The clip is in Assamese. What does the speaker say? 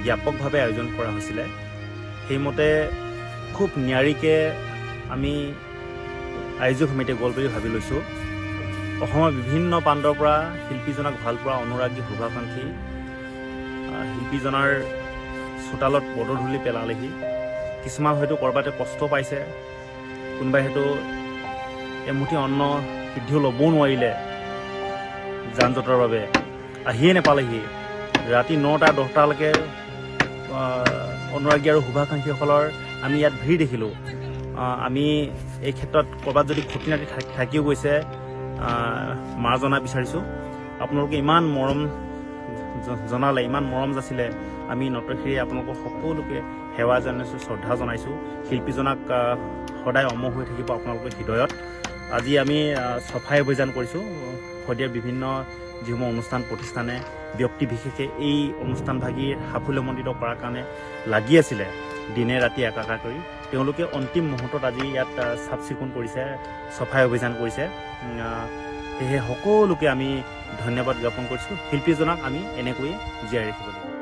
ব্যাপকভাৱে আয়োজন কৰা হৈছিলে সেইমতে খুব নিয়াৰিকৈ আমি আয়োজক সমিতিয়ে গ'ল বুলি ভাবি লৈছোঁ। অসমৰ বিভিন্ন প্ৰান্তৰ পৰা শিল্পীজনক ভাল পোৱা অনুৰাগী শুভাকাংক্ষী শিল্পীজনাৰ চোতালত পদধূলি পেলালেহি। কিছুমান হয়তো ক'ৰবাতে কষ্ট পাইছে, কোনোবাই হয়তো এমুঠি অন্ন সিদ্ধিও ল'বও নোৱাৰিলে যান জঁটৰ বাবে, আহিয়ে নাপালেহি। ৰাতি 9টা 10টালৈকে অনুৰাগী আৰু শুভাকাংক্ষীসকলৰ আমি ইয়াত ভিৰ দেখিলোঁ। আমি এই ক্ষেত্ৰত ক'ৰবাত যদি খুটি নাটি থাকিও গৈছে মাৰ্জনা বিচাৰিছোঁ। আপোনালোকে ইমান মৰম জনালে, ইমান মৰম যাচিলে, আমি নতশিৰে আপোনালোকক সকলোকে সেৱা জনাইছোঁ, শ্ৰদ্ধা জনাইছোঁ। শিল্পীজনাক সদায় অমৰ হৈ থাকিব আপোনালোকৰ হৃদয়ত। আজি আমি চফাই অভিযান কৰিছোঁ। শদিয়াৰ বিভিন্ন যিসমূহ অনুষ্ঠান প্ৰতিষ্ঠানে ব্যক্তি বিশেষে এই অনুষ্ঠানভাগিৰ সাফল্যমণ্ডিত কৰাৰ কাৰণে লাগি আছিলে দিনে ৰাতি একাকাৰ কৰি, তেওঁলোকে অন্তিম মুহূৰ্তত আজি ইয়াত চাফ চিকুণ কৰিছে, চফাই অভিযান কৰিছে। সেয়েহে সকলোকে আমি ধন্যবাদ জ্ঞাপন কৰিছোঁ। শিল্পীজনক আমি এনেকৈয়ে জীয়াই ৰাখিব লাগিব।